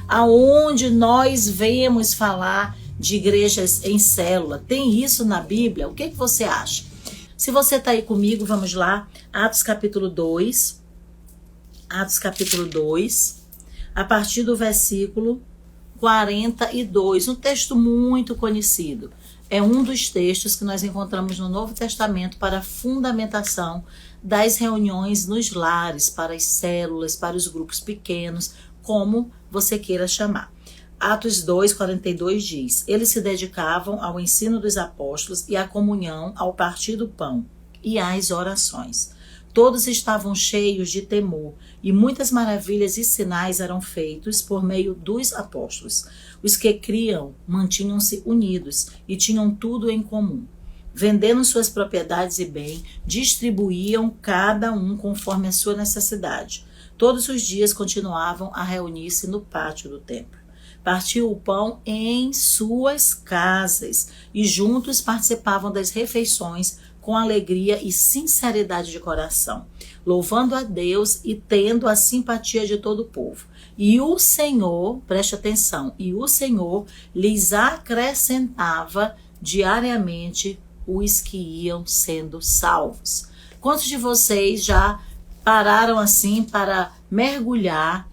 aonde nós vemos falar de igrejas em célula? Tem isso na Bíblia? O que você acha? Se você está aí comigo, vamos lá. Atos capítulo 2. Atos capítulo 2. A partir do versículo 42. Um texto muito conhecido. É um dos textos que nós encontramos no Novo Testamento para a fundamentação das reuniões nos lares, para as células, para os grupos pequenos, como você queira chamar. Atos 2, 42 diz: eles se dedicavam ao ensino dos apóstolos e à comunhão, ao partir do pão e às orações. Todos estavam cheios de temor e muitas maravilhas e sinais eram feitos por meio dos apóstolos. Os que criam mantinham-se unidos e tinham tudo em comum. Vendendo suas propriedades e bem, distribuíam cada um conforme a sua necessidade. Todos os dias continuavam a reunir-se no pátio do templo. Partiam o pão em suas casas e juntos participavam das refeições com alegria e sinceridade de coração, louvando a Deus e tendo a simpatia de todo o povo. E o Senhor, preste atenção, e o Senhor lhes acrescentava diariamente os que iam sendo salvos. Quantos de vocês já pararam assim para mergulhar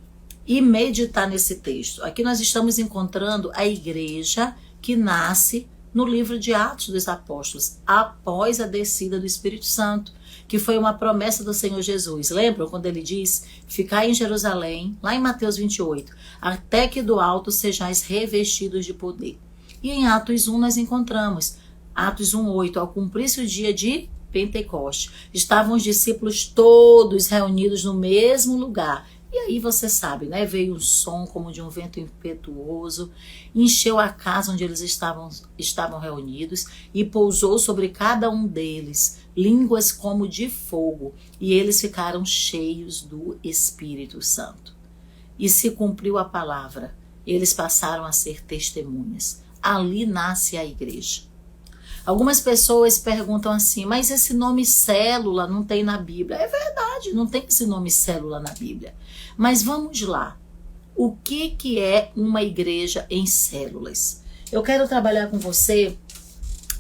e meditar nesse texto? Aqui nós estamos encontrando a igreja que nasce no livro de Atos dos Apóstolos, após a descida do Espírito Santo, que foi uma promessa do Senhor Jesus. Lembram quando ele diz: ficai em Jerusalém, lá em Mateus 28, até que do alto sejais revestidos de poder. E em Atos 1 nós encontramos, Atos 1:8, ao cumprir-se o dia de Pentecoste, estavam os discípulos todos reunidos no mesmo lugar. E aí você sabe, né? Veio um som como de um vento impetuoso, encheu a casa onde eles estavam reunidos e pousou sobre cada um deles línguas como de fogo, e eles ficaram cheios do Espírito Santo. E se cumpriu a palavra, eles passaram a ser testemunhas. Ali nasce a igreja. Algumas pessoas perguntam assim: mas esse nome célula não tem na Bíblia. É verdade, não tem esse nome célula na Bíblia. Mas vamos lá. O que é uma igreja em células? Eu quero trabalhar com você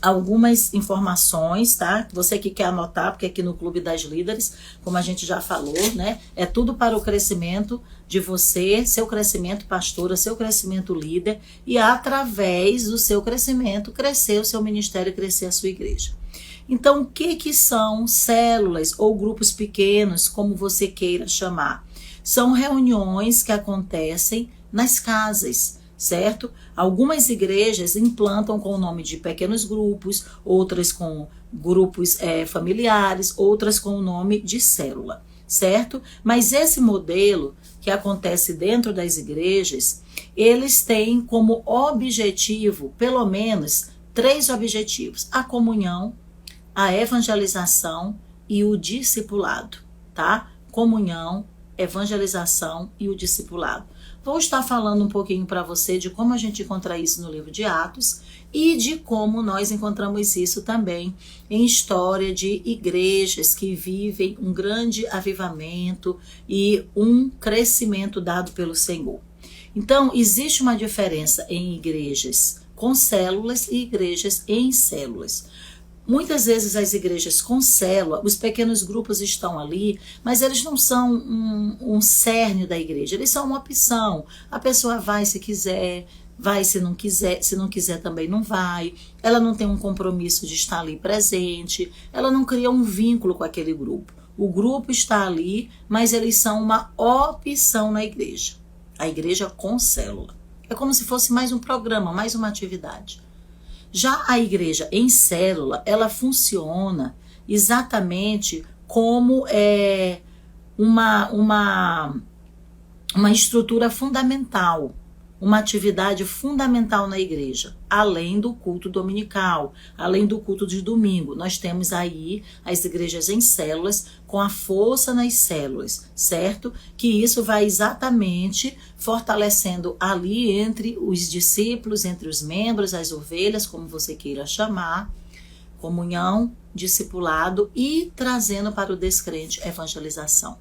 algumas informações, tá? Você que quer anotar, porque aqui no Clube das Líderes, como a gente já falou, né? É tudo para o crescimento de você, seu crescimento pastora, seu crescimento líder, e através do seu crescimento, crescer o seu ministério e crescer a sua igreja. Então, o que são células ou grupos pequenos, como você queira chamar? São reuniões que acontecem nas casas, certo? Algumas igrejas implantam com o nome de pequenos grupos, outras com grupos familiares, outras com o nome de célula, certo? Mas esse modelo que acontece dentro das igrejas, eles têm como objetivo, pelo menos, 3 objetivos: a comunhão, a evangelização e o discipulado, tá? Comunhão, evangelização e o discipulado. Vou estar falando um pouquinho para você de como a gente encontra isso no livro de Atos e de como nós encontramos isso também em história de igrejas que vivem um grande avivamento e um crescimento dado pelo Senhor. Então, existe uma diferença em igrejas com células e igrejas em células. Muitas vezes as igrejas com célula, os pequenos grupos estão ali, mas eles não são um cerne da igreja, eles são uma opção. A pessoa vai se quiser, vai se não quiser também não vai. Ela não tem um compromisso de estar ali presente, ela não cria um vínculo com aquele grupo. O grupo está ali, mas eles são uma opção na igreja. A igreja com célula. É como se fosse mais um programa, mais uma atividade. Já a igreja em célula, ela funciona exatamente como uma estrutura fundamental, uma atividade fundamental na igreja, além do culto dominical, além do culto de domingo. Nós temos aí as igrejas em células, com a força nas células, certo? Que isso vai exatamente fortalecendo ali entre os discípulos, entre os membros, as ovelhas, como você queira chamar, comunhão, discipulado e trazendo para o descrente evangelização.